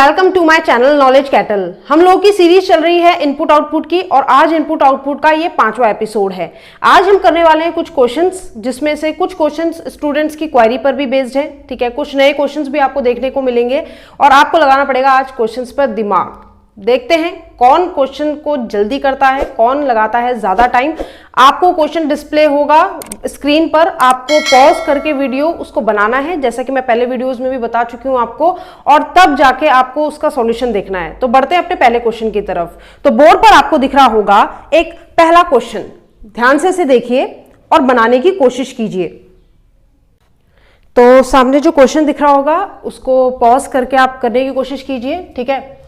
Welcome to my channel knowledge cattle. हम लोगों की सीरीज चल रही है इनपुट आउटपुट की और आज इनपुट आउटपुट का ये 5वां एपिसोड है। आज हम करने वाले हैं कुछ क्वेश्चंस, जिसमें से कुछ क्वेश्चंस स्टूडेंट्स की क्वेरी पर भी बेस्ड है। ठीक है, कुछ नए क्वेश्चंस भी आपको देखने को मिलेंगे और आपको लगाना पड़ेगा आज क्वेश्चंस पर दिमाग। देखते हैं कौन क्वेश्चन को जल्दी करता है, कौन लगाता है ज्यादा टाइम। आपको क्वेश्चन डिस्प्ले होगा स्क्रीन पर, आपको पॉज करके वीडियो उसको बनाना है, जैसा कि मैं पहले वीडियोस में भी बता चुकी हूं आपको, और तब जाके आपको उसका सॉल्यूशन देखना है। तो बढ़ते हैं अपने पहले क्वेश्चन की तरफ। तो बोर्ड पर आपको दिख रहा होगा एक पहला क्वेश्चन, ध्यान से इसे देखिए और बनाने की कोशिश कीजिए। तो सामने जो क्वेश्चन दिख रहा होगा उसको पॉज करके आप करने की कोशिश कीजिए। ठीक है,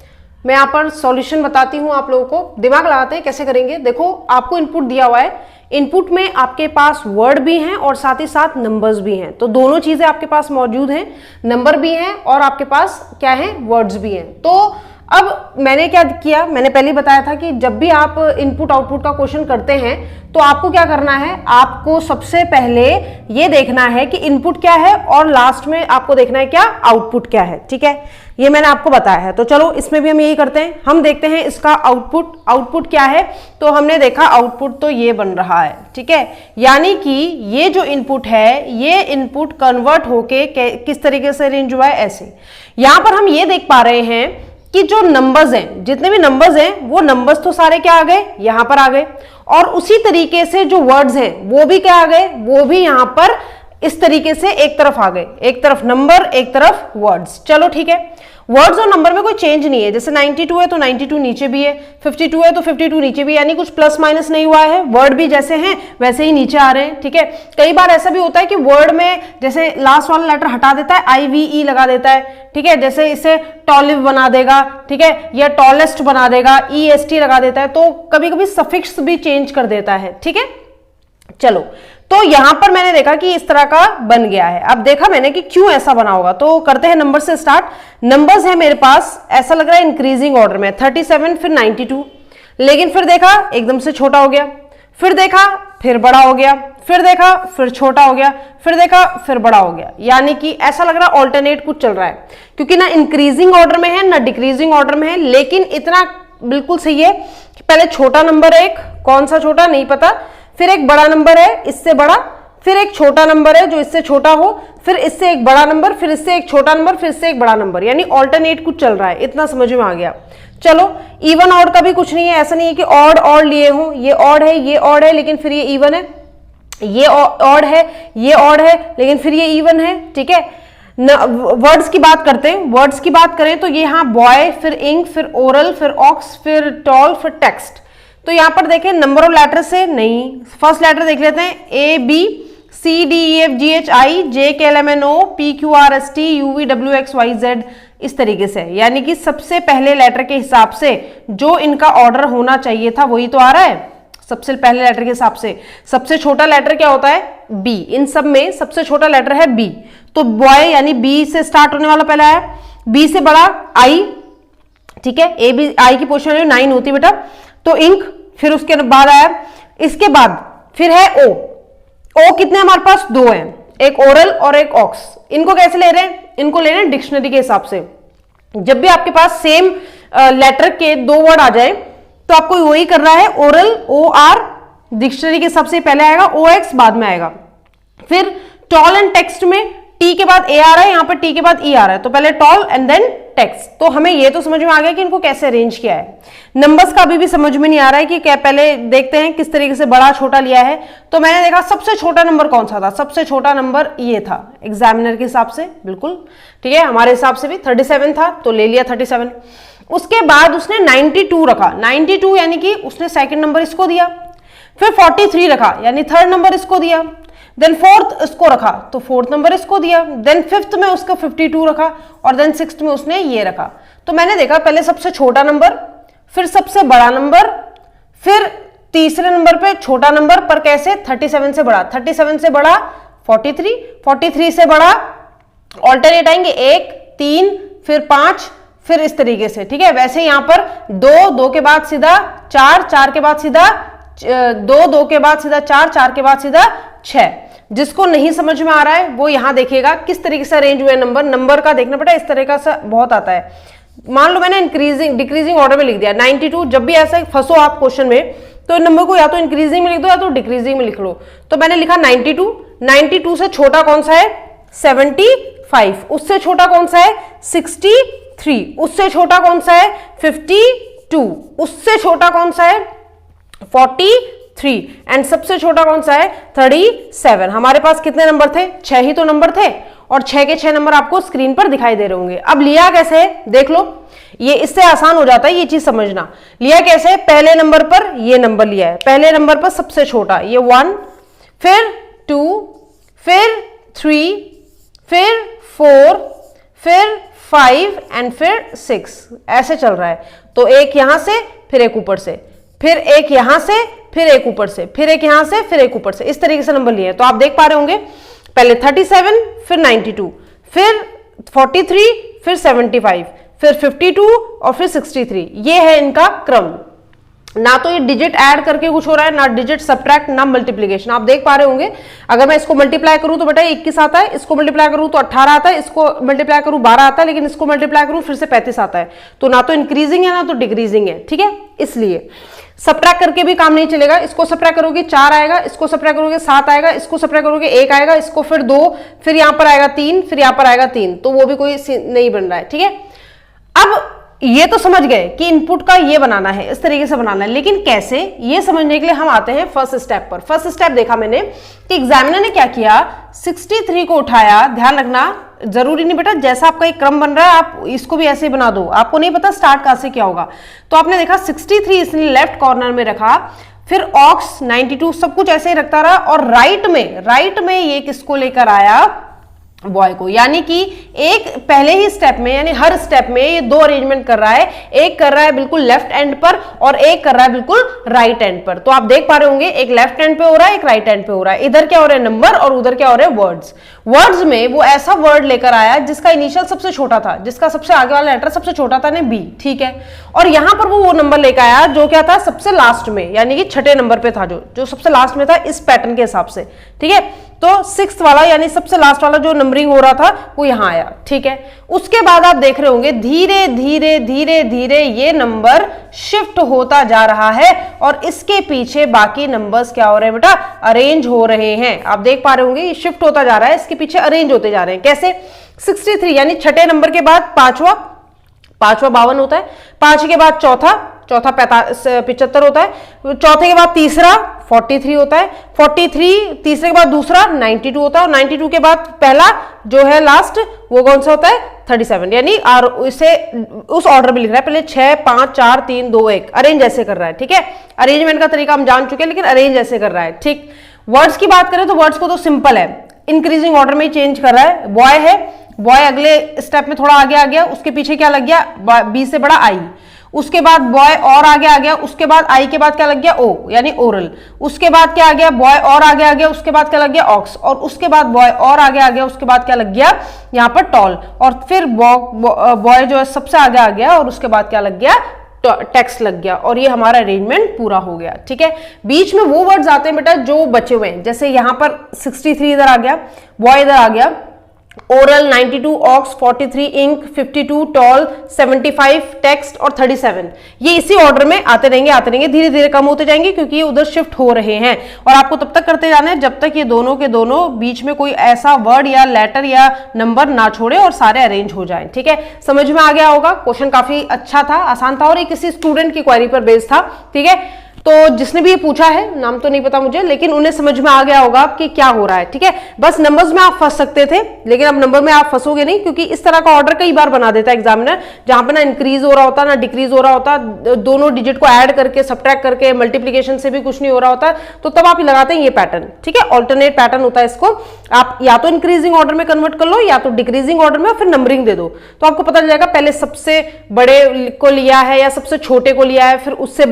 मैं यहाँ पर सॉल्यूशन बताती हूँ आप लोगों को। दिमाग लगाते हैं कैसे करेंगे। देखो, आपको इनपुट दिया हुआ है, इनपुट में आपके पास वर्ड भी हैं और साथ ही साथ नंबर्स भी हैं। तो दोनों चीजें आपके पास मौजूद हैं, नंबर भी हैं और आपके पास क्या है, वर्ड्स भी हैं। तो अब मैंने क्या किया, मैंने पहले ही बताया था कि जब भी आप इनपुट आउटपुट का क्वेश्चन करते हैं तो आपको क्या करना है, आपको सबसे पहले ये देखना है कि इनपुट क्या है और लास्ट में आपको देखना है क्या, आउटपुट क्या है। ठीक है, ये मैंने आपको बताया है। तो चलो इसमें भी हम यही करते हैं, हम देखते हैं इसका आउटपुट क्या है। तो हमने देखा आउटपुट तो ये बन रहा है। ठीक है, यानी कि ये जो इनपुट है, ये इनपुट कन्वर्ट होके किस तरीके से अरेंज हुआ है, ऐसे। यहां पर हम ये देख पा रहे हैं कि जो नंबर्स हैं, जितने भी नंबर्स हैं, वो नंबर्स तो सारे क्या आ गए, यहां पर आ गए। और उसी तरीके से जो वर्ड्स हैं वो भी क्या आ गए, वो भी यहां पर इस तरीके से एक तरफ आ गए, एक तरफ नंबर एक तरफ वर्ड्स। चलो ठीक है, वर्ड्स और नंबर में कोई चेंज नहीं है। जैसे 92 है तो 92 नीचे भी है, 52 है तो 52 नीचे भी, यानी कुछ प्लस माइनस नहीं हुआ है। वर्ड भी जैसे हैं वैसे ही नीचे आ रहे हैं। ठीक है, कई बार ऐसा भी होता है कि वर्ड में जैसे लास्ट वाला लेटर हटा देता है, IVE लगा देता है। ठीक है, जैसे इसे टॉलिव बना देगा, ठीक है, या टॉलेस्ट बना देगा, EST लगा देता है। तो कभी कभी सफिक्स भी चेंज कर देता है। ठीक है, चलो, तो यहां पर मैंने देखा कि इस तरह का बन गया है। अब देखा मैंने कि क्यों ऐसा बना होगा। तो करते हैं नंबर से स्टार्ट। नंबर्स है मेरे पास, ऐसा लग रहा है इंक्रीजिंग ऑर्डर में, 37 फिर 92, लेकिन फिर देखा एकदम से छोटा हो गया, फिर देखा फिर बड़ा हो गया, फिर देखा फिर छोटा हो गया, फिर देखा फिर बड़ा हो गया। यानी कि ऐसा लग रहा है ऑल्टरनेट कुछ चल रहा है, क्योंकि ना इंक्रीजिंग ऑर्डर में है ना डिक्रीजिंग ऑर्डर में है। लेकिन इतना बिल्कुल सही है कि पहले छोटा नंबर है, एक कौन सा छोटा नहीं पता, फिर एक बड़ा नंबर है इससे बड़ा, फिर एक छोटा नंबर है जो इससे छोटा हो, फिर इससे एक बड़ा नंबर, फिर इससे एक छोटा नंबर, फिर इससे एक बड़ा नंबर, यानी ऑल्टरनेट कुछ चल रहा है। इतना समझ में आ गया। चलो, इवन ऑड का भी कुछ नहीं है, ऐसा नहीं है कि ऑड लिए हो, ये ऑड है ये ऑड है लेकिन फिर ये इवन है, ये ऑड है ये ऑड है लेकिन फिर ये इवन है। ठीक है, वर्ड्स की बात करते हैं। वर्ड्स की बात करें तो ये यहाँ बॉय, फिर इंक, फिर ओरल, फिर ऑक्स, फिर टॉल, फिर टेक्स्ट। तो यहां पर देखें नंबर ऑफ लेटर से नहीं, फर्स्ट लेटर देख लेते हैं, ABCDEFGHIJKLMNO PQRSTUVWXYZ, इस तरीके से। यानी कि सबसे पहले लेटर के हिसाब से जो इनका ऑर्डर होना चाहिए था वही तो आ रहा है। सबसे पहले लेटर के हिसाब से सबसे छोटा लेटर क्या होता है, B। इन सब में सबसे छोटा लेटर है B। तो बॉय यानी B से स्टार्ट होने वाला पहला है, B से बड़ा I। ठीक है, I की पोजीशन 9 होती बेटा। तो इंक, फिर उसके बाद आया, इसके बाद फिर है ओ कितने हमारे पास, 2 हैं, एक ओरल और एक ऑक्स। इनको कैसे ले रहे हैं, इनको ले रहे हैं डिक्शनरी के हिसाब से। जब भी आपके पास सेम लेटर के 2 वर्ड आ जाए तो आपको वही कर रहा है, ओरल OR डिक्शनरी के हिसाब से पहले आएगा, OX बाद में आएगा। फिर टॉल एंड टेक्स्ट में टी के बाद ए आ रहा है, यहां पर टी के बाद ई आ रहा है, तो पहले टॉल एंड देन टेक्स्ट। तो हमें ये तो समझ में आ गया कि इनको कैसे अरेंज किया है। नंबर्स का अभी भी समझ में नहीं आ रहा है कि क्या, पहले देखते हैं किस तरीके से बड़ा छोटा लिया है। तो मैंने देखा सबसे छोटा नंबर कौन सा था, सबसे छोटा नंबर ये था एग्जामिनर के हिसाब से, बिल्कुल ठीक है, हमारे हिसाब से भी 37 था तो ले लिया 37। उसके बाद उसने 92 रखा, 92 यानी कि उसने सेकंड नंबर इसको दिया। फिर 43 रखा यानी थर्ड नंबर इसको दिया। देन फोर्थ इसको रखा तो फोर्थ नंबर इसको दिया। देन फिफ्थ में उसका 52 रखा और देन सिक्स्थ में उसने ये रखा। तो मैंने देखा पहले सबसे छोटा नंबर, फिर सबसे बड़ा नंबर, फिर तीसरे नंबर पे छोटा नंबर, पर कैसे, 37 से बड़ा, 37 से बड़ा 43, 43 से बड़ा ऑल्टरनेट आएंगे 1, 3, फिर 5, फिर इस तरीके से। ठीक है, वैसे यहां पर 2, 2 के बाद सीधा 4, 4 के बाद सीधा 2, 2 के बाद सीधा 4, 4 के बाद सीधा 6। जिसको नहीं समझ में आ रहा है वो यहां देखिएगा किस तरीके से अरेंज हुए नंबर का देखना पड़ता है, इस तरीके से बहुत आता है। मान लो मैंने इंक्रीजिंग डिक्रीजिंग ऑर्डर में लिख दिया 92, जब भी ऐसा फंसो आप क्वेश्चन में तो नंबर को या तो इंक्रीजिंग में लिख दो या तो डिक्रीजिंग में लिख लो। तो मैंने लिखा 92, 92 से छोटा कौन सा है 75, उससे छोटा कौन सा है 63, उससे छोटा कौन सा है 52, उससे छोटा कौन सा है 43 एंड सबसे छोटा कौन सा है 37। हमारे पास कितने नंबर थे, 6 ही तो नंबर थे और 6 के 6 नंबर आपको स्क्रीन पर दिखाई दे रहे होंगे। अब लिया कैसे है देख लो, ये इससे आसान हो जाता है ये चीज समझना। लिया कैसे है, पहले नंबर पर ये नंबर लिया है, पहले नंबर पर सबसे छोटा ये 1, फिर 2, फिर 3, फिर 4, फिर 5 एंड फिर 6, ऐसे चल रहा है। तो एक यहां से फिर एक ऊपर से, फिर एक यहां से फिर एक ऊपर से, फिर एक यहां से फिर एक ऊपर से, इस तरीके से नंबर लिए। तो आप देख पा रहे होंगे पहले 37, फिर 92, फिर 43, फिर 75, फिर 52 और फिर 63। ये है इनका क्रम। ना तो ये डिजिट ऐड करके कुछ हो रहा है, ना डिजिट सब्ट्रैक्ट, ना मल्टीप्लिकेशन। आप देख पा रहे होंगे अगर मैं इसको मल्टीप्लाई करूं तो बेटा 21 आता है, इसको मल्टीप्लाई करूं तो 18 आता है, इसको मल्टीप्लाई करूं 12 आता है, लेकिन इसको मल्टीप्लाई करूं फिर से 35 आता है। तो ना तो इंक्रीजिंग है ना तो डिक्रीजिंग है, ठीक है। इसलिए सब्ट्रैक्ट करके भी काम नहीं चलेगा। इसको सब्ट्रैक्ट करोगे 4 आएगा, इसको सब्ट्रैक्ट करोगे 7 आएगा, इसको सब्ट्रैक्ट करोगे 1 आएगा, इसको फिर 2, फिर यहां पर आएगा 3, फिर यहां पर आएगा 3, तो वो भी कोई नहीं बन रहा है, ठीक है। अब ये तो समझ गए कि इनपुट का ये बनाना है, इस तरीके से बनाना है, लेकिन कैसे, ये समझने के लिए हम आते हैं फर्स्ट स्टेप पर। फर्स्ट स्टेप देखा मैंने कि एग्जामिनर ने क्या किया, 63 को उठाया। ध्यान रखना जरूरी नहीं बेटा जैसा आपका एक क्रम बन रहा है आप इसको भी ऐसे ही बना दो, आपको नहीं पता स्टार्ट कहां से क्या होगा। तो आपने देखा 63 इसने लेफ्ट कॉर्नर में रखा, फिर ऑक्स 92 सब कुछ ऐसे ही रखता रहा, और राइट में ये किसको लेकर आया, बॉय को। यानी कि एक पहले ही स्टेप में, यानी हर स्टेप में ये 2 अरेंजमेंट कर रहा है, एक कर रहा है बिल्कुल लेफ्ट एंड पर और एक कर रहा है बिल्कुल राइट एंड पर। तो आप देख पा रहे होंगे एक लेफ्ट एंड पे हो रहा है, एक राइट एंड पे हो रहा है। इधर क्या हो रहा है नंबर और उधर क्या हो रहा है वर्ड्स। वर्ड्स में वो ऐसा वर्ड लेकर आया जिसका इनिशियल सबसे छोटा था, जिसका सबसे आगे वाला लेटर सबसे छोटा था, ने बी, ठीक है। और यहां पर वो नंबर लेकर आया जो क्या था सबसे लास्ट में, यानी कि 6ठे नंबर पे था, जो सबसे लास्ट में था इस पैटर्न के हिसाब से, ठीक है। तो 6th वाला यानी सबसे लास्ट वाला जो नंबरिंग हो रहा था वो यहां आया, ठीक है। उसके बाद आप देख रहे होंगे धीरे धीरे धीरे धीरे ये नंबर शिफ्ट होता जा रहा है और इसके पीछे बाकी नंबर्स क्या हो रहे हैं बेटा, अरेंज हो रहे हैं। आप देख पा रहे होंगे ये शिफ्ट होता जा रहा है, इसके पीछे अरेंज होते जा रहे हैं। कैसे, 63 यानी 6ठे नंबर के बाद पांचवा 52 होता है, 5 के बाद चौथा 75 होता है, चौथे के बाद तीसरा 43 होता है, 43 तीसरे के बाद दूसरा 92 होता है, और 92 के बाद पहला जो है लास्ट वो कौन सा होता है 37। यानी इसे उस ऑर्डर में लिख रहा है, पहले 6 5 4 3 2 1, अरेंज ऐसे कर रहा है, ठीक है। अरेंजमेंट का तरीका हम जान चुके हैं, लेकिन अरेंज ऐसे कर रहा है, ठीक। वर्ड्स की बात करें तो वर्ड्स को तो सिंपल है, इंक्रीजिंग ऑर्डर में चेंज कर रहा है। बॉय है, बॉय अगले स्टेप में थोड़ा आगे आ गया, उसके पीछे क्या लग गया, बी से बड़ा आई, उसके बाद बॉय और आगे आ गया, उसके बाद आई के बाद क्या लग गया ओ, यानी ओरल। उसके बाद क्या आ गया, बॉय और आगे आ गया, उसके बाद क्या लग गया ऑक्स, और उसके बाद बॉय और आगे आ गया, उसके बाद क्या लग गया यहां पर टॉल, और फिर बॉय जो है सबसे आगे आ गया, और उसके बाद क्या लग गया टेक्स्ट लग गया, और ये हमारा अरेंजमेंट पूरा हो गया, ठीक है। बीच में वो वर्ड्स आते हैं बेटा जो बचे हुए हैं, जैसे यहां पर 63 इधर आ गया, बॉय इधर आ गया, ओरल 92, ऑक्स 43, इंक 52, टॉल 75, टेक्स्ट और 37। ये इसी ऑर्डर में आते रहेंगे, धीरे धीरे कम होते जाएंगे क्योंकि ये उधर शिफ्ट हो रहे हैं, और आपको तब तक करते जाना है जब तक ये दोनों के दोनों बीच में कोई ऐसा वर्ड या लेटर या नंबर ना छोड़े और सारे अरेंज हो जाएं, ठीक है। समझ में आ गया होगा, क्वेश्चन काफी अच्छा था, आसान था, और ये किसी स्टूडेंट की क्वेरी पर बेस्ड था, ठीक है। तो जिसने भी ये पूछा है, नाम तो नहीं पता मुझे, लेकिन उन्हें समझ में आ गया होगा कि क्या हो रहा है, ठीक है। बस नंबर्स में आप फंस सकते थे, लेकिन अब नंबर में आप फंसोगे नहीं, क्योंकि इस तरह का ऑर्डर कई बार बना देता है एग्जामिनर, जहां पे ना इंक्रीज हो रहा होता ना डिक्रीज हो रहा होता, दोनों डिजिट को ऐड करके सब्ट्रैक्ट करके मल्टीप्लीकेशन से भी कुछ नहीं हो रहा होता, तो तब आप लगाते हैं ये पैटर्न, ठीक है। ऑल्टरनेट पैटर्न होता है, इसको आप या तो इंक्रीजिंग ऑर्डर में कन्वर्ट कर लो या तो डिक्रीजिंग ऑर्डर में, फिर नंबरिंग दे दो, तो आपको पता चल जाएगा पहले सबसे बड़े को लिया है या सबसे छोटे को लिया है, फिर उससे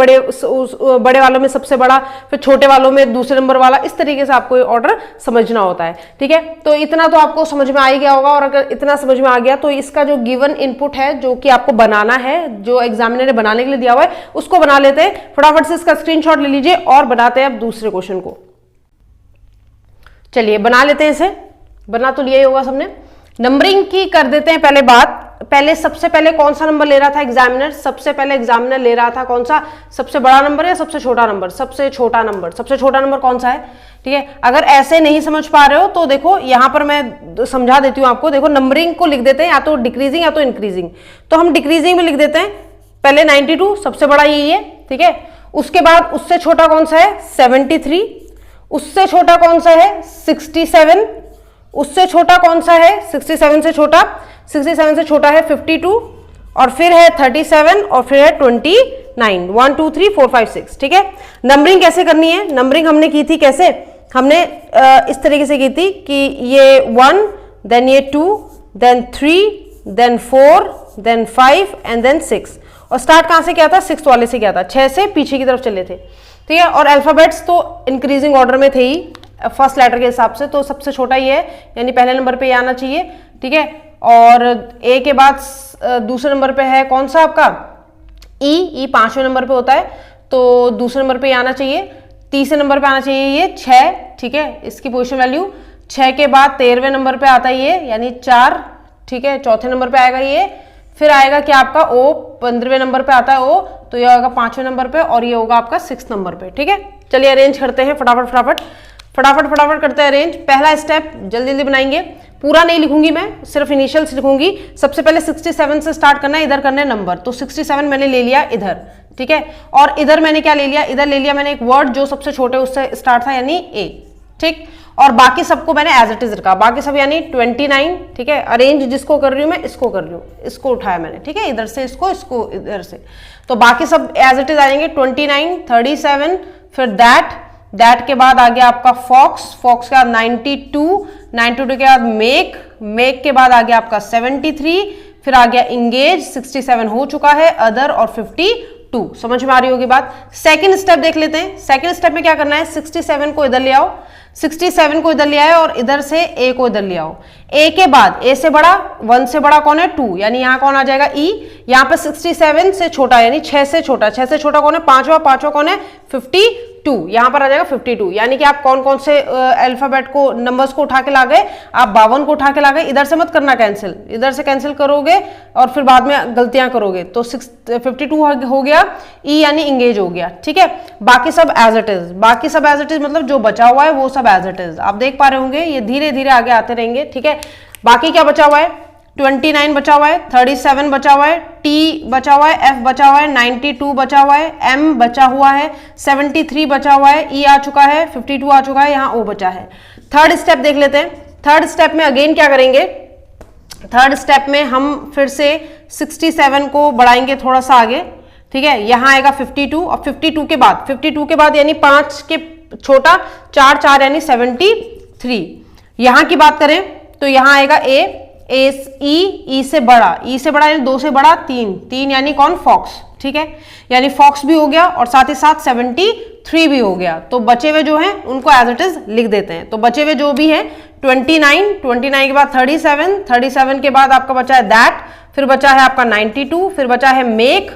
बड़े वालों में सबसे बड़ा, फिर छोटे वालों में दूसरे नंबर वाला, इस तरीके से आपको ये ऑर्डर समझना होता है, ठीक है। तो इतना तो आपको समझ में आ ही गया होगा, और अगर इतना समझ में आ गया तो इसका जो गिवन इनपुट है जो कि आपको बनाना है, जो एग्जामिनर ने बनाने के लिए दिया हुआ है, उसको बना लेते हैं। फटाफट से इसका स्क्रीनशॉट ले लीजिए और बनाते हैं अब दूसरे क्वेश्चन को। चलिए बना लेते हैं इसे, बना तो लिया ही होगा सबने। नंबरिंग की कर देते हैं पहले बात, पहले सबसे पहले कौन सा नंबर ले रहा था एग्जामिनर? सबसे पहले एग्जामिनर ले रहा था कौन सा? सबसे बड़ा नंबर या सबसे छोटा नंबर? सबसे छोटा नंबर। सबसे छोटा नंबर कौन सा है? ठीक है, अगर ऐसे नहीं समझ पा रहे हो तो देखो यहां पर मैं समझा देती हूं आपको। देखो नंबरिंग को लिख देते हैं या तो डिक्रीजिंग या तो इंक्रीजिंग। तो हम डिक्रीजिंग में लिख देते हैं, पहले 92 सबसे बड़ा यही है, ठीक है। उसके बाद उससे छोटा कौन सा है? 73। उससे छोटा कौन सा है? 67। उससे छोटा कौन सा है? 67 से छोटा, 67 से छोटा है 52, और फिर है 37, और फिर है 29। 1 2 3 4 5 6, ठीक है। नंबरिंग कैसे करनी है? नंबरिंग हमने की थी कैसे? हमने इस तरीके से की थी कि ये 1, देन ये 2, then 3, then 4, then 5 and then 6। और स्टार्ट कहां से किया था? 6 वाले से किया था, 6 से पीछे की तरफ चले थे, ठीक है। और अल्फाबेट्स तो इंक्रीजिंग ऑर्डर में थे ही, फर्स्ट लेटर के हिसाब से, तो सबसे छोटा ये है, यानी पहले नंबर पे ये आना चाहिए, ठीक है। और ए के बाद दूसरे नंबर पे है कौन सा आपका? ई 5वें नंबर पे होता है, तो दूसरे नंबर पे आना चाहिए। तीसरे नंबर पे आना चाहिए ये 6, ठीक है, इसकी पोजीशन वैल्यू 6 के बाद 13वें नंबर पे आता है ये, यानी 4, ठीक है। चौथे नंबर पे आएगा ये, फिर आएगा क्या आपका ओ, 15वें नंबर पे आता है ओ, तो ये होगा 5वें नंबर पे, और ये होगा आपका 6 नंबर पे, ठीक है। चलिए अरेंज करते हैं फटाफट फटाफट फटाफट फटाफट करते हैं अरेंज। पहला स्टेप जल्दी जल्दी बनाएंगे, पूरा नहीं लिखूंगी मैं, सिर्फ इनिशियल्स लिखूंगी। सबसे पहले 67 से स्टार्ट करना है, इधर करना है नंबर, तो 67 मैंने ले लिया इधर, ठीक है। और इधर मैंने क्या ले लिया? इधर ले लिया मैंने एक वर्ड जो सबसे छोटे उससे स्टार्ट था, यानी ए, ठीक। और बाकी सबको मैंने एज इट इज रखा, बाकी सब यानी 29, ठीक है। अरेंज जिसको कर रही हूं मैं, इसको कर रही हूँ, इसको उठाया मैंने, ठीक है, इधर से इसको, इसको इधर से, तो बाकी सब एज इट इज आएंगे। 29, 37, फिर दैट के बाद आ गया आपका फॉक्स के बाद 92 के बाद मेक के बाद आ गया आपका 73, फिर आ गया इंगेज, 67 हो चुका है, अदर और 52। समझ में आ रही होगी बात। सेकंड स्टेप देख लेते हैं। सेकंड स्टेप में क्या करना है? 67 को इधर ले आओ, 67 को इधर ले आए, और इधर से ए को इधर ले आओ। ए के बाद ए से बड़ा, 1 से बड़ा कौन है? 2, यानी यहाँ कौन आ जाएगा? ई। यहाँ पे 67 से छोटा यानी 6 से छोटा, 6 से छोटा कौन है? पांचवा कौन है? 52, यहाँ पर आ जाएगा 52। यानी कि आप कौन कौन से अल्फाबेट को, नंबर्स को उठा के ला गए? आप 52 को उठा के ला गए। इधर से मत करना कैंसिल, इधर से कैंसिल करोगे और फिर बाद में गलतियां करोगे, तो 52 हो गया, ई यानी इंगेज हो गया, ठीक है। बाकी सब एज इट इज, बाकी सब एज इट इज मतलब जो बचा हुआ है वो सब एज इट इज। आप देख पा रहे होंगे ये धीरे धीरे आगे आते रहेंगे, ठीक है। बाकी क्या बचा हुआ है? 29 बचा हुआ है, 37 बचा हुआ है, टी बचा हुआ है, एफ बचा हुआ है, 92 बचा हुआ है, एम बचा हुआ है, 73 बचा हुआ है, ई आ चुका है, 52 आ चुका है, यहाँ ओ बचा है। थर्ड स्टेप देख लेते हैं। थर्ड स्टेप में अगेन क्या करेंगे? थर्ड स्टेप में हम फिर से 67 को बढ़ाएंगे थोड़ा सा आगे, ठीक है। यहाँ आएगा 52, और 52 के बाद यानी 5 के छोटा, 4 यानी 73। यहाँ की बात करें तो यहाँ आएगा ए ई से बड़ा, यानी 2 से बड़ा 3 यानी कौन? फॉक्स, ठीक है। यानी फॉक्स भी हो गया और साथ ही साथ 73 भी हो गया। तो बचे हुए जो हैं उनको एज इट इज लिख देते हैं। तो बचे हुए जो भी हैं 29 के बाद 37 के बाद आपका बचा है दैट, फिर बचा है आपका 92, फिर बचा है मेक,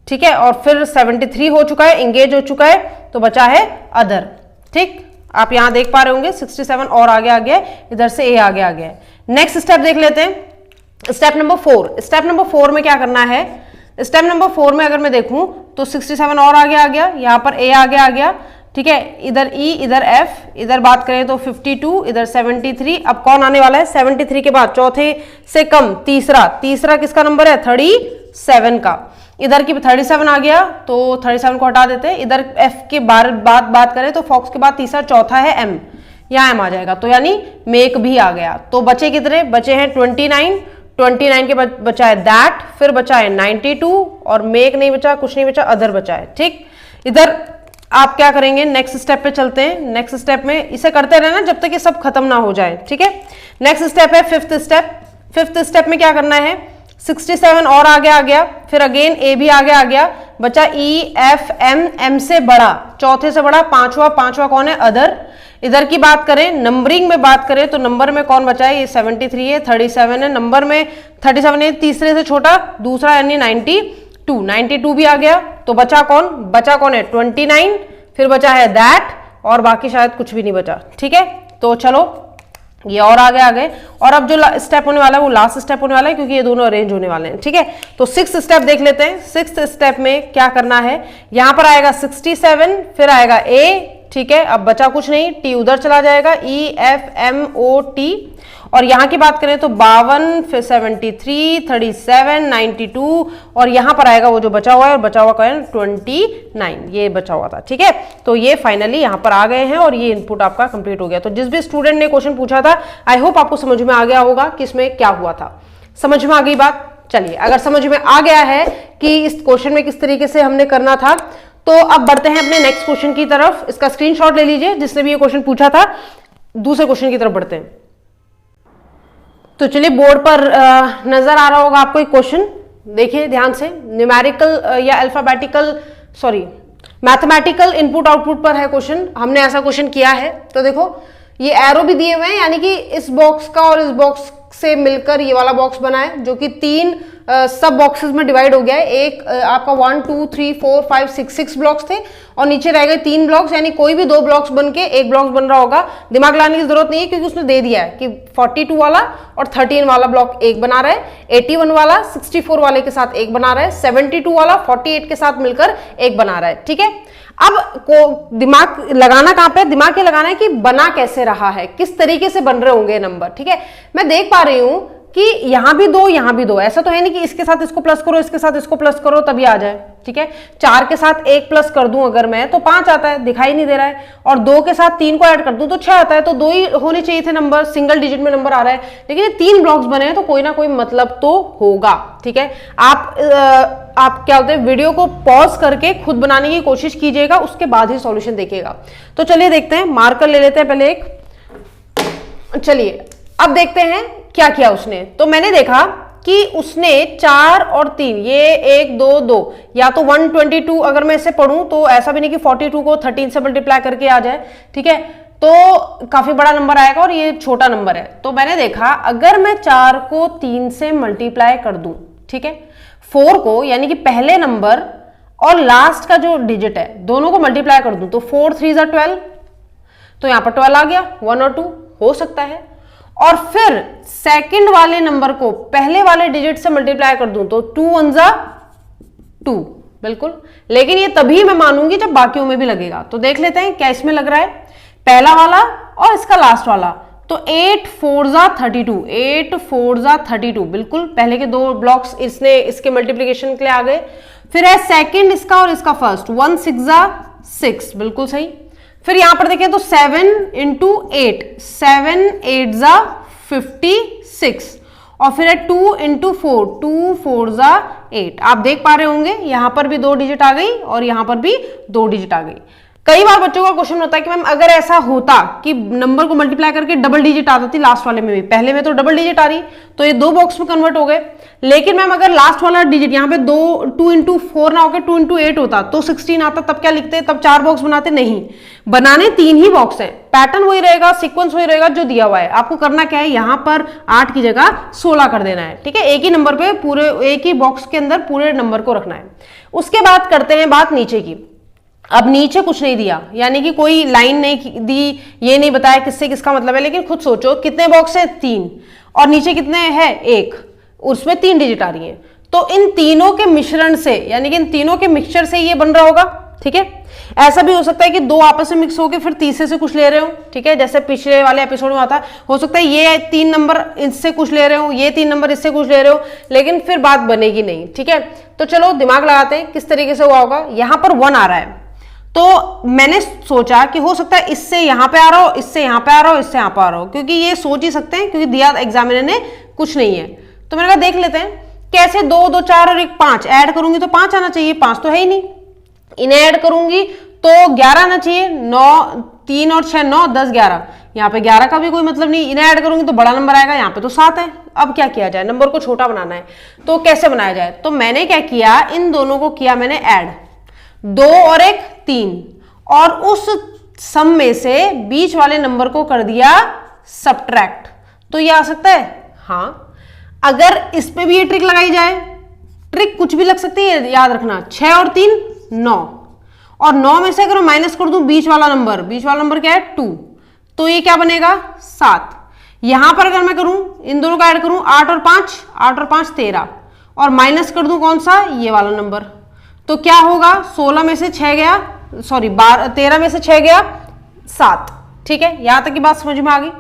ठीक है, और फिर 73 हो चुका है, इंगेज हो चुका है, तो बचा है अदर, ठीक। आप यहां देख पा रहे होंगे 67 और आगे आ गया, इधर से ए आगे आ गया। नेक्स्ट स्टेप देख लेते हैं, स्टेप नंबर 4। स्टेप नंबर 4 में क्या करना है? स्टेप नंबर 4 में अगर मैं देखूं तो 67 और आगे आ गया, यहाँ पर ए आगे आ गया, ठीक है। इधर ई, इधर एफ, इधर बात करें तो 52, इधर 73। अब कौन आने वाला है? 73 के बाद चौथे से कम तीसरा किसका नंबर है? 37 का। इधर की 37 आ गया, तो 37 को हटा देते हैं। इधर एफ के बात करें तो फॉक्स के बाद तीसरा चौथा है एम, यहाँ एम आ जाएगा, तो यानी मेक भी आ गया। तो बचे कितने? बचे हैं 29 के बाद बचा है दैट, फिर बचा है 92, और मेक नहीं बचा, कुछ नहीं बचा, अदर बचा है, ठीक। इधर आप क्या करेंगे? नेक्स्ट स्टेप पे चलते हैं। नेक्स्ट स्टेप में इसे करते रहना जब तक ये सब खत्म ना हो जाए, ठीक है। नेक्स्ट स्टेप है फिफ्थ स्टेप। फिफ्थ स्टेप में क्या करना है? 67 और आगे आ गया, फिर अगेन ए भी आगे आ गया, बचा ई एफ एम से बड़ा, चौथे से बड़ा, पांचवा कौन है? अदर। इधर की बात करें, नंबरिंग में बात करें तो नंबर में कौन बचा है? ये 73 है, 37 है, नंबर में 37 है, तीसरे से छोटा दूसरा यानी 92 भी आ गया। तो बचा कौन है? 29, फिर बचा है दैट, और बाकी शायद कुछ भी नहीं बचा, ठीक है। तो चलो ये और आगे आ गए। और अब जो स्टेप होने वाला है वो लास्ट स्टेप होने वाला है, क्योंकि ये दोनों अरेंज होने वाले हैं, ठीक है। तो 6th स्टेप देख लेते हैं। 6th स्टेप में क्या करना है, यहां पर आएगा 67, फिर आएगा A, ठीक है। अब बचा कुछ नहीं, T उधर चला जाएगा, EFMOT। और यहां की बात करें तो 52, फिर 73, 37, 92, और यहां पर आएगा वो जो बचा हुआ है, और बचा हुआ का 29, ये बचा हुआ था, ठीक है। तो ये फाइनली यहां पर आ गए हैं और ये इनपुट आपका कंप्लीट हो गया। तो जिस भी स्टूडेंट ने क्वेश्चन पूछा था, आई होप आपको समझ में आ गया होगा कि इसमें क्या हुआ था। समझ में आ गई बात? चलिए, अगर समझ में आ गया है कि इस क्वेश्चन में किस तरीके से हमने करना था, तो अब बढ़ते हैं अपने नेक्स्ट क्वेश्चन की तरफ। इसका स्क्रीनशॉट ले लीजिए जिसने भी ये क्वेश्चन पूछा था। दूसरे क्वेश्चन की तरफ बढ़ते हैं। तो चलिए, बोर्ड पर नजर आ रहा होगा आपको एक क्वेश्चन, देखिए ध्यान से। न्यूमेरिकल या मैथमेटिकल इनपुट आउटपुट पर है क्वेश्चन। हमने ऐसा क्वेश्चन किया है। तो देखो, ये एरो भी दिए हुए हैं, यानी कि इस बॉक्स का और इस बॉक्स से मिलकर ये वाला बॉक्स बना है, जो कि 3 सब बॉक्सेस में डिवाइड हो गया है। एक आपका 1 2 3 4 5 6 ब्लॉक्स थे, और नीचे रह गए 3 ब्लॉक्स, यानी कोई भी 2 ब्लॉक्स बन के एक ब्लॉक बन रहा होगा। दिमाग लाने की जरूरत नहीं है, क्योंकि उसने दे दिया है कि 42 वाला और 13 वाला ब्लॉक एक बना रहा है, 81 वाला 64 वाले के साथ एक बना रहा है, 72 वाला 48 के साथ मिलकर एक बना रहा है, ठीक है। अब को दिमाग लगाना कहां पे, दिमाग ये लगाना है कि बना कैसे रहा है, किस तरीके से बन रहे होंगे नंबर, ठीक है। मैं देख पा रही हूं कि यहां भी 2 यहां भी 2, ऐसा तो है नहीं कि इसके साथ इसको प्लस करो, इसके साथ इसको प्लस करो तभी आ जाए, ठीक है। 4 के साथ 1 प्लस कर दूं अगर मैं, तो 5 आता है, दिखाई नहीं दे रहा है। और 2 के साथ 3 को ऐड कर दूं तो 6 आता है। तो 2 ही होने चाहिए थे नंबर, सिंगल डिजिट में नंबर आ रहा है, लेकिन ये 3 ब्लॉक्स बने हैं, तो कोई ना कोई मतलब तो होगा, ठीक है। आप क्या होते हैं, वीडियो को पॉज करके खुद बनाने की कोशिश कीजिएगा, उसके बाद ही सॉल्यूशन देखिएगा। तो चलिए देखते हैं, मार्कर ले लेते हैं पहले एक। चलिए अब देखते हैं क्या किया उसने। तो मैंने देखा कि उसने 4 और 3, ये 1 2 2, या तो 122 अगर मैं इसे पढ़ूं तो ऐसा भी नहीं कि 42 को 13 से मल्टीप्लाई करके आ जाए, ठीक है। तो काफी बड़ा नंबर आएगा और ये छोटा नंबर है। तो मैंने देखा अगर मैं 4 को 3 से मल्टीप्लाई कर दूं, ठीक है, 4 को यानी कि पहले नंबर और लास्ट का जो डिजिट है दोनों को मल्टीप्लाई कर दूं, तो 4 3 12, तो यहां पर 12 आ गया, 1 और 2 हो सकता है। और फिर सेकंड वाले नंबर को पहले वाले डिजिट से मल्टीप्लाई कर दूं, तो 2 1 2, बिल्कुल। लेकिन ये तभी मैं मानूंगी जब बाकियों में भी लगेगा। तो देख लेते हैं क्या इसमें लग रहा है, पहला वाला और इसका लास्ट वाला। तो 8 4 32, 8 4 32, बिल्कुल पहले के 2 ब्लॉक्स इसके मल्टीप्लीकेशन के लिए आ गए। फिर है सेकंड इसका और इसका फर्स्ट, 1 6 6, बिल्कुल सही। फिर यहां पर देखें तो 7 × 8, 7 8 56, और फिर है 2 × 4, 2 4 8। आप देख पा रहे होंगे यहां पर भी 2 डिजिट आ गई और यहां पर भी 2 डिजिट आ गई। कई बार बच्चों का क्वेश्चन होता है कि मैम अगर ऐसा होता कि नंबर को मल्टीप्लाई करके डबल डिजिट आ जाती लास्ट वाले में भी, पहले में तो डबल डिजिट आ रही, तो ये 2 बॉक्स में कन्वर्ट हो गए। लेकिन मैम अगर लास्ट वाला डिजिट यहाँ पे 2 × 4 ना होकर 2 × 8 होता तो 16 आता, तब क्या लिखते, तब 4 बॉक्स बनाते, नहीं, बनाने 3 ही बॉक्स हैं। पैटर्न वही रहेगा, सीक्वेंस वही रहेगा जो दिया हुआ है। आपको करना क्या है, यहाँ पर 8 की जगह 16 कर देना है, ठीक है। एक ही नंबर पे पूरे, एक ही बॉक्स के अंदर पूरे नंबर को रखना है। उसके बाद करते हैं बात नीचे की। अब नीचे कुछ नहीं दिया, यानी कि कोई लाइन नहीं दी, ये नहीं बताया किससे किसका मतलब है, लेकिन खुद सोचो कितने बॉक्स हैं, 3, और नीचे कितने हैं, 1, उसमें 3 डिजिट आ रही हैं। तो इन तीनों के मिश्रण से, यानी कि इन तीनों के मिक्सचर से ये बन रहा होगा, ठीक है। ऐसा भी हो सकता है कि 2 आपस में मिक्स होकर फिर तीसरे से कुछ ले रहे हो, ठीक है, जैसे पिछले वाले एपिसोड में आता हो सकता है ये 3 नंबर इससे कुछ ले रहे हो, ये 3 नंबर इससे कुछ ले रहे हो, लेकिन फिर बात बनेगी नहीं, ठीक है। तो चलो दिमाग लगाते हैं किस तरीके से हुआ होगा। यहां पर 1 आ रहा है, तो मैंने सोचा कि हो सकता है इससे यहां पे आ रहा हो, इससे यहां पे आ रहा हो, इससे यहां पे आ रहा हो, क्योंकि ये सोच ही सकते हैं, क्योंकि दिया एग्जामिनर ने कुछ नहीं है। तो मैंने कहा देख लेते हैं कैसे, 2 2 4 और 1 5 ऐड करूंगी तो 5 आना चाहिए, 5 तो है ही नहीं। इन्हें ऐड करूंगी तो 11 आना चाहिए, 9 3 और 6 9 10 11, यहाँ पे 11 का भी कोई मतलब नहीं। इन्हें ऐड करूंगी तो बड़ा नंबर आएगा, यहाँ पे तो 7 है। अब क्या किया जाए, नंबर को छोटा बनाना है, तो कैसे बनाया जाए। तो मैंने क्या किया, इन दोनों को किया मैंने ऐड, 2 और 1 3, और उस सम में से बीच वाले नंबर को कर दिया सब्ट्रैक्ट। तो ये आ सकता है, हाँ। अगर इस पे भी ये ट्रिक लगाई जाए, ट्रिक कुछ भी लग सकती है, याद रखना, 6 और 3 9, और 9 में से अगर मैं माइनस कर दूं बीच वाला नंबर क्या है 2, तो ये क्या बनेगा 7। यहां पर अगर मैं करूं, इन दोनों का ऐड करूं, 8 और 5 13, और माइनस कर दूं कौन सा, ये वाला नंबर, तो क्या होगा, 16 में से 6 गया, सॉरी 13 में से 6 गया 7। ठीक है, यहां तक की बात समझ में आ गई।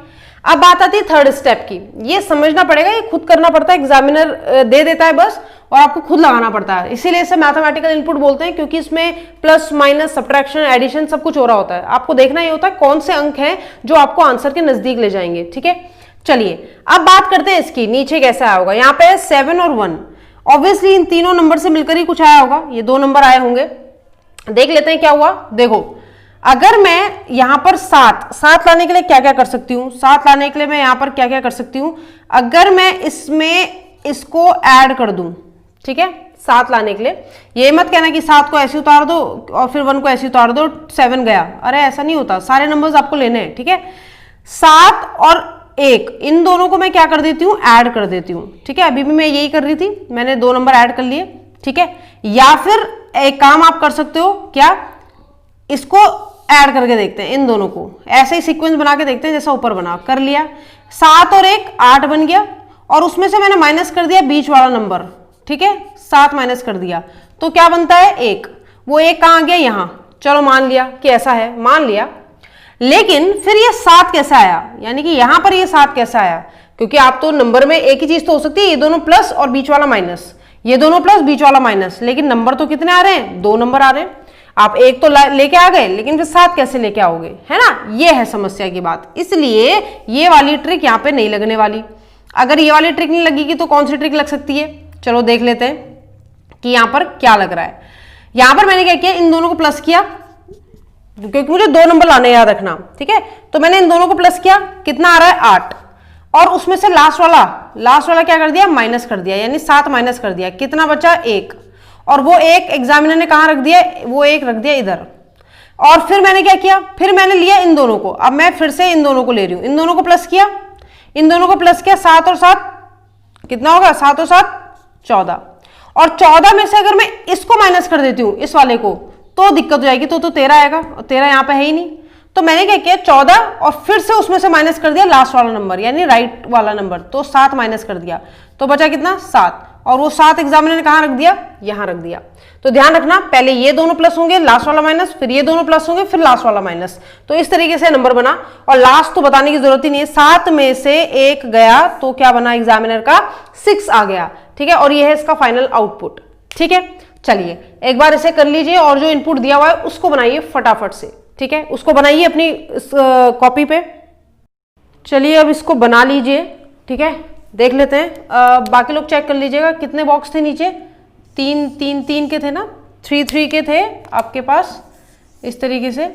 अब बात आती है थर्ड स्टेप की। ये समझना पड़ेगा, ये खुद करना पड़ता है, एग्जामिनर दे देता है बस और आपको खुद लगाना पड़ता है, इसीलिए इसे मैथमेटिकल इनपुट बोलते हैं, क्योंकि इसमें प्लस माइनस सब्ट्रैक्शन एडिशन सब कुछ हो रहा होता है। आपको देखना ये होता है कौन से अंक हैं जो आपको आंसर के नजदीक ले जाएंगे। ठीक है, चलिए अब बात करते हैं इसकी, नीचे कैसा आया होगा। यहाँ पे 7 और 1, ऑब्वियसली इन तीनों नंबर से मिलकर ही कुछ आया होगा, ये 2 नंबर आए होंगे। देख लेते हैं क्या हुआ। देखो, अगर मैं यहां पर 7 लाने के लिए क्या क्या कर सकती हूं, 7 लाने के लिए मैं यहां पर क्या क्या कर सकती हूं, अगर मैं इसमें इसको ऐड कर दूं, ठीक है, 7 लाने के लिए, ये मत कहना कि 7 को ऐसे उतार दो और फिर 1 को ऐसे उतार दो 7 गया, अरे ऐसा नहीं होता, सारे नंबर्स आपको लेने हैं। ठीक है, 7 और 1 इन दोनों को मैं क्या कर देती हूँ, ऐड कर देती हूँ। ठीक है, अभी भी मैं यही कर रही थी, मैंने 2 नंबर ऐड कर लिए। ठीक है, या फिर एक काम आप कर सकते हो, क्या, इसको ऐड करके देखते हैं, इन दोनों को ऐसे ही सीक्वेंस बना के देखते हैं जैसा ऊपर बना, कर लिया, 7 और 1 8 बन गया, और उसमें से मैंने माइनस कर दिया बीच वाला नंबर। ठीक है, 7 माइनस कर दिया तो क्या बनता है 1, वो 1 कहां गया, यहां, चलो मान लिया कि ऐसा है, मान लिया। लेकिन फिर ये 7 कैसे आया, यानी कि यहां पर ये 7 कैसे आया, क्योंकि आप तो नंबर में एक ही चीज तो हो सकती है, ये दोनों प्लस और बीच वाला माइनस, ये दोनों प्लस बीच वाला माइनस, लेकिन नंबर तो कितने आ रहे हैं, 2 नंबर आ रहे हैं। आप 1 तो लेके आ गए, लेकिन फिर 7 कैसे लेके आओगे, है ना, ये है समस्या की बात। इसलिए ये वाली ट्रिक यहाँ पे नहीं लगने वाली। अगर ये वाली ट्रिक नहीं लगेगी तो कौन सी ट्रिक लग सकती है, चलो देख लेते हैं कि यहाँ पर क्या लग रहा है। यहाँ पर मैंने क्या किया, इन दोनों को प्लस किया, क्योंकि मुझे 2 नंबर लाने, याद रखना। ठीक है, तो मैंने इन दोनों को प्लस किया, कितना आ रहा है 8, और उसमें से लास्ट वाला क्या कर दिया, माइनस कर दिया, यानी 7 माइनस कर दिया, कितना बचा 1, और वो 1 एग्जामिनर ने कहां रख दिया, वो 1 रख दिया इधर। और फिर मैंने क्या किया, फिर मैंने लिया इन दोनों को, अब मैं फिर से इन दोनों को ले रही हूं, इन दोनों को प्लस किया, इन दोनों को प्लस किया, 7 और 7 कितना होगा, 7 और 7 14, और 14 में से अगर मैं इसको माइनस कर देती हूं, इस वाले को, तो दिक्कत हो जाएगी, तो 13 आएगा, और 13 यहां पे है ही नहीं। तो मैंने क्या किया, 14 और फिर से उसमें से माइनस कर दिया लास्ट वाला नंबर, यानी राइट वाला नंबर, तो 7 माइनस कर दिया, तो बचा कितना 7, और वो 7 एग्जामिनर ने कहां रख दिया, यहां रख दिया। तो ध्यान रखना, पहले ये दोनों प्लस होंगे, लास्ट वाला माइनस, फिर ये दोनों प्लस होंगे, फिर लास्ट वाला माइनस, तो इस तरीके से नंबर बना। और लास्ट तो बताने की जरूरत ही नहीं है, 7 में से 1 गया तो क्या बना एग्जामिनर का, 6 आ गया। ठीक है, और ये है इसका फाइनल आउटपुट। ठीक है, चलिए एक बार इसे कर लीजिए, और जो इनपुट दिया हुआ है उसको बनाइए फटाफट से। ठीक है, उसको बनाइए अपनी कॉपी पे। चलिए अब इसको बना लीजिए। ठीक है, देख लेते हैं, बाकी लोग चेक कर लीजिएगा कितने बॉक्स थे नीचे, 3 के थे ना, 3 के थे आपके पास इस तरीके से,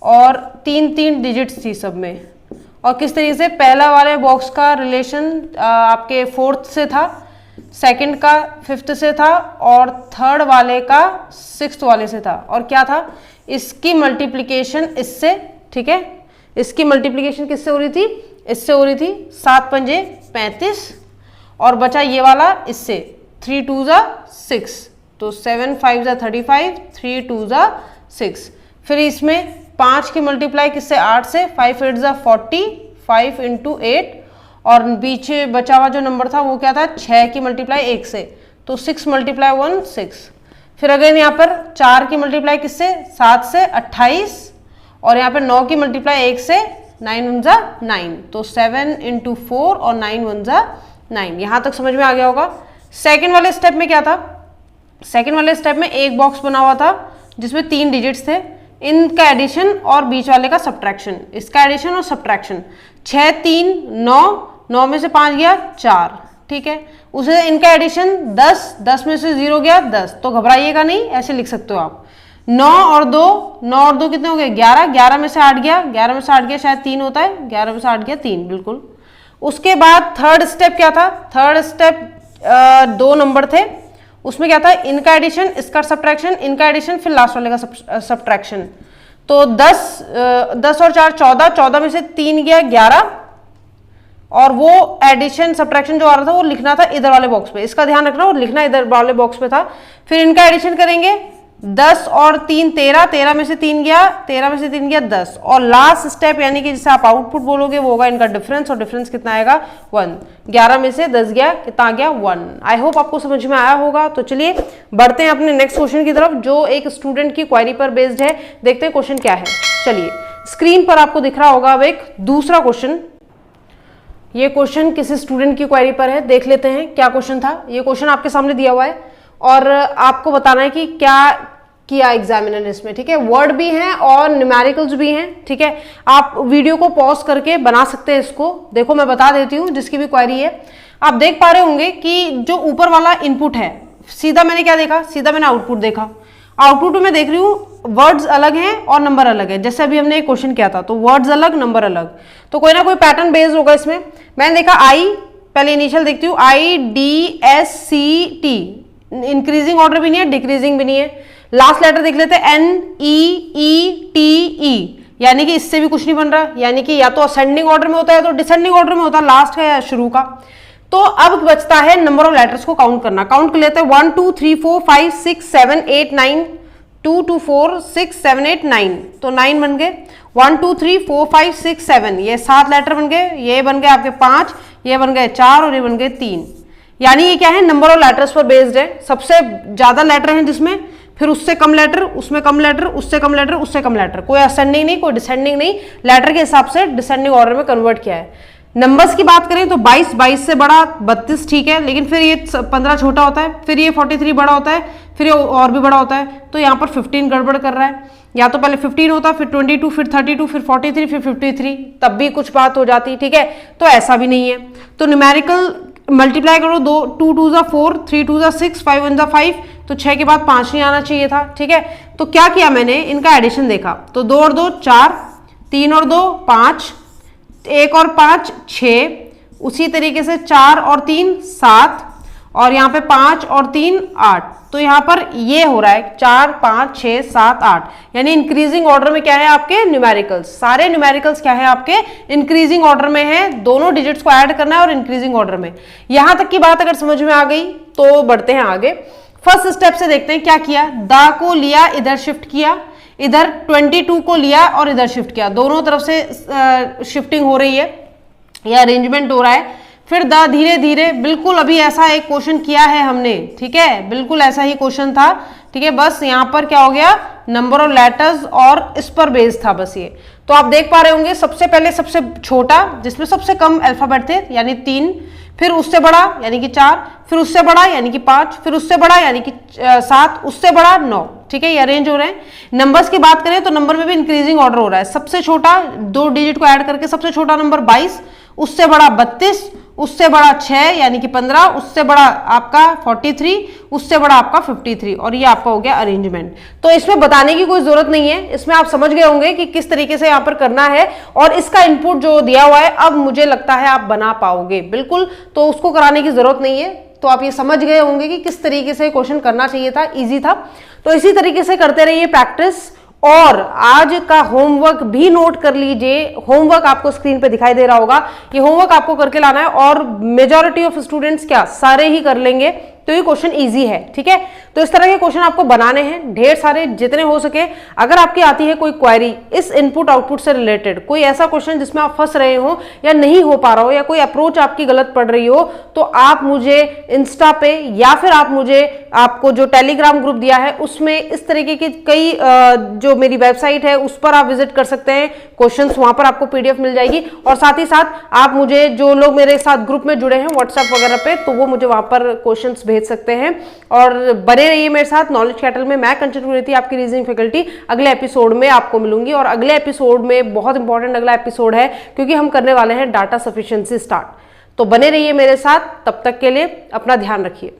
और 3 डिजिट्स थी सब में। और किस तरीके से, पहला वाले बॉक्स का रिलेशन आपके 4th से था, सेकंड का 5th से था, और थर्ड वाले का 6th वाले से था। और क्या था, इसकी मल्टीप्लीकेशन इससे, ठीक है, इसकी मल्टीप्लीकेशन किससे हो रही थी, इससे हो रही थी, 7 पंजे 35, और बचा ये वाला इससे, 3 2 6, तो 7 5 35, 3 2 6। फिर इसमें 5 की मल्टीप्लाई किससे, 8 से, 5 8 40, 5 × 8, और पीछे बचा हुआ जो नंबर था वो क्या था, 6 की मल्टीप्लाई 1 से, तो 6 × 1 6। फिर अगेन यहाँ पर 4 की मल्टीप्लाई किससे, 7 से, 28, और यहाँ पर 9 की मल्टीप्लाई 1 से, 9 1 9, तो 7 × 4 और 9 1 9। यहाँ तक समझ में आ गया होगा। सेकेंड वाले स्टेप में क्या था, सेकेंड वाले स्टेप में एक बॉक्स बना हुआ था जिसमें 3 डिजिट्स थे, इनका एडिशन और बीच वाले का सब्ट्रैक्शन, इसका एडिशन और सब्ट्रैक्शन, 6 3 9, 9 में से 5 गया 4, ठीक है, उसे इनका एडिशन 10, 10 में से 0 गया 10, तो घबराइएगा नहीं, ऐसे लिख सकते हो आप। 9 और 2, 9 और 2 कितने हो गए, 11, 11 में से 8 गया, 11 में से 8 गया, शायद 3 होता है, 11 में से 8 गया 3, बिल्कुल। उसके बाद थर्ड स्टेप क्या था, थर्ड स्टेप 2 नंबर थे, उसमें क्या था, इनका एडिशन, इसका सब्ट्रैक्शन, इनका एडिशन, फिर लास्ट वाले का सब्ट्रैक्शन। तो 10 और 4 14, 14 में से 3 गया 11, और वो एडिशन सब्ट्रैक्शन जो आ रहा था वो लिखना था इधर वाले बॉक्स पे, इसका ध्यान रखना, वो लिखना इधर वाले बॉक्स पे था। फिर इनका एडिशन करेंगे, 10 और 3 13, 13 में से 3 गया, 13 में से 3 गया 10, और लास्ट स्टेप यानी कि जिसे आप आउटपुट बोलोगे वो होगा इनका डिफरेंस, और डिफरेंस कितना आएगा 1। 11 में से 10 गया, कितना गया 1। आई होप आपको समझ में आया होगा। तो चलिए बढ़ते हैं अपने नेक्स्ट क्वेश्चन की तरफ, जो एक स्टूडेंट की क्वेरी पर बेस्ड है। देखते हैं क्वेश्चन क्या है। चलिए स्क्रीन पर आपको दिख रहा होगा अब एक दूसरा क्वेश्चन। ये क्वेश्चन किसी स्टूडेंट की क्वेरी पर है, देख लेते हैं क्या क्वेश्चन था। ये क्वेश्चन आपके सामने दिया हुआ है और आपको बताना है कि क्या किया एग्जामिनर ने इसमें, ठीक है। वर्ड भी हैं और न्यूमेरिकल्स भी हैं, ठीक है। आप वीडियो को पॉज करके बना सकते हैं इसको। देखो मैं बता देती हूँ जिसकी भी क्वेरी है। आप देख पा रहे होंगे कि जो ऊपर वाला इनपुट है, सीधा मैंने क्या देखा, सीधा मैंने आउटपुट देखा। आउटपुट में देख रही हूँ वर्ड्स अलग हैं और नंबर अलग है, जैसे अभी हमने एक क्वेश्चन किया था, तो वर्ड्स अलग नंबर अलग, तो कोई ना कोई पैटर्न बेस्ड होगा इसमें। मैंने देखा आई, पहले इनिशियल देखती हूँ, IDSCT, इंक्रीजिंग ऑर्डर भी नहीं है, डिक्रीजिंग भी नहीं है। लास्ट लेटर देख लेते हैं NEETE, यानी कि इससे भी कुछ नहीं बन रहा, यानी कि या तो असेंडिंग ऑर्डर में होता है या तो डिसेंडिंग ऑर्डर में होता है, लास्ट का या शुरू का। तो अब बचता है नंबर ऑफ लेटर्स को काउंट करना। काउंट कर लेते हैं 1 2 3 4 5 6 7 8 9, 2 2 4 6 7 8 9, तो 9 बन गए। 1 2 3 4 5 6 7, ये 7 लेटर बन गए। ये बन गए आपके 5, ये बन गए 4 और ये बन गए 3। यानी ये क्या है, नंबर ऑफ लेटर्स पर बेस्ड है। सबसे ज्यादा लेटर हैं जिसमें, फिर उससे कम लेटर, उसमें कम लेटर, उससे कम लेटर, उससे कम लेटर, कोई असेंडिंग नहीं, कोई डिसेंडिंग नहीं, लेटर के हिसाब से डिसेंडिंग ऑर्डर में कन्वर्ट किया है। नंबर्स की बात करें तो 22, 22 से बड़ा 32, ठीक है, लेकिन फिर ये 15 छोटा होता है, फिर ये 43 बड़ा होता है, फिर ये और भी बड़ा होता है, तो यहाँ पर 15 गड़बड़ कर रहा है। या तो पहले 15 होता, फिर 22, फिर 32, फिर 43, फिर 53, तब भी कुछ बात हो जाती, ठीक है। तो ऐसा भी नहीं है। तो न्यूमेरिकल मल्टीप्लाई करो, 2 2 जा 4, 3 2 जा 6, 5 1 जा 5, तो 6 के बाद 5 नहीं आना चाहिए था, ठीक है। तो क्या किया मैंने, इनका एडिशन देखा, तो 2 और 2 4, 3 और 2 5, 1 और 5 6, उसी तरीके से 4 और 3 7, और यहाँ पे 5 और 3 8, तो यहाँ पर ये हो रहा है 4 5 6 7 8, यानी इंक्रीजिंग ऑर्डर में क्या है आपके न्यूमेरिकल्स। सारे न्यूमेरिकल्स क्या है आपके इंक्रीजिंग ऑर्डर में है, दोनों डिजिट्स को ऐड करना है और इंक्रीजिंग ऑर्डर में। यहां तक की बात अगर समझ में आ गई तो बढ़ते हैं आगे। फर्स्ट स्टेप से देखते हैं क्या किया। द को लिया, इधर शिफ्ट किया, इधर 22 को लिया और इधर शिफ्ट किया, दोनों तरफ से शिफ्टिंग हो रही है या अरेंजमेंट हो रहा है। फिर द धीरे धीरे, बिल्कुल अभी ऐसा एक क्वेश्चन किया है हमने, ठीक है, बिल्कुल ऐसा ही क्वेश्चन था, ठीक है। बस यहाँ पर क्या हो गया, नंबर ऑफ लेटर्स और इस पर बेस्ड था बस ये। तो आप देख पा रहे होंगे सबसे पहले सबसे छोटा जिसमें सबसे कम अल्फाबेट थे यानी 3, फिर उससे बड़ा यानी कि 4, फिर उससे बड़ा यानी कि 5, फिर उससे बड़ा यानी कि 7, उससे बड़ा 9, ठीक है। ये अरेंज हो रहे हैं। नंबर्स की बात करें तो नंबर में भी इंक्रीजिंग ऑर्डर हो रहा है। सबसे छोटा 2 डिजिट को ऐड करके सबसे छोटा नंबर 22, उससे बड़ा 32, उससे बड़ा 6 यानी कि 15, उससे बड़ा आपका 43, उससे बड़ा आपका 53, और ये आपका हो गया अरेंजमेंट। तो इसमें बताने की कोई जरूरत नहीं है, इसमें आप समझ गए होंगे कि किस तरीके से यहाँ पर करना है, और इसका इनपुट जो दिया हुआ है अब मुझे लगता है आप बना पाओगे बिल्कुल, तो उसको कराने की जरूरत नहीं है। तो आप ये समझ गए होंगे कि किस तरीके से क्वेश्चन करना चाहिए था, इजी था। तो इसी तरीके से करते रहिए प्रैक्टिस, और आज का होमवर्क भी नोट कर लीजिए। होमवर्क आपको स्क्रीन पे दिखाई दे रहा होगा, ये होमवर्क आपको करके लाना है, और मेजॉरिटी ऑफ स्टूडेंट्स क्या सारे ही कर लेंगे, तो ये क्वेश्चन इजी है, ठीक है। तो इस तरह के क्वेश्चन आपको बनाने हैं ढेर सारे, जितने हो सके। अगर आपकी आती है कोई क्वेरी इस इनपुट आउटपुट से रिलेटेड, कोई ऐसा क्वेश्चन जिसमें आप फंस रहे हो या नहीं हो पा रहा हो, या कोई अप्रोच आपकी गलत पड़ रही हो, तो आप मुझे इंस्टा पे या फिर आप मुझे, आपको जो टेलीग्राम ग्रुप दिया है उसमें इस तरीके की कई जो मेरी वेबसाइट है उस पर आप विजिट कर सकते हैं। क्वेश्चंस वहां पर आपको पीडीएफ मिल जाएगी, और साथ ही साथ आप मुझे, जो लोग मेरे साथ ग्रुप में जुड़े हैं व्हाट्सएप वगैरह पे, तो वो मुझे वहां पर क्वेश्चंस भेज सकते हैं। और बने रहिए मेरे साथ नॉलेज कैटल में। मैं कंचन गुरती, आपकी रीजनिंग फैकल्टी, अगले एपिसोड में आपको मिलूंगी। और अगले एपिसोड में बहुत इंपॉर्टेंट अगला एपिसोड है, क्योंकि हम करने वाले हैं डाटा सफिशिएंसी स्टार्ट। तो बने रहिए मेरे साथ, तब तक के लिए अपना ध्यान रखिए।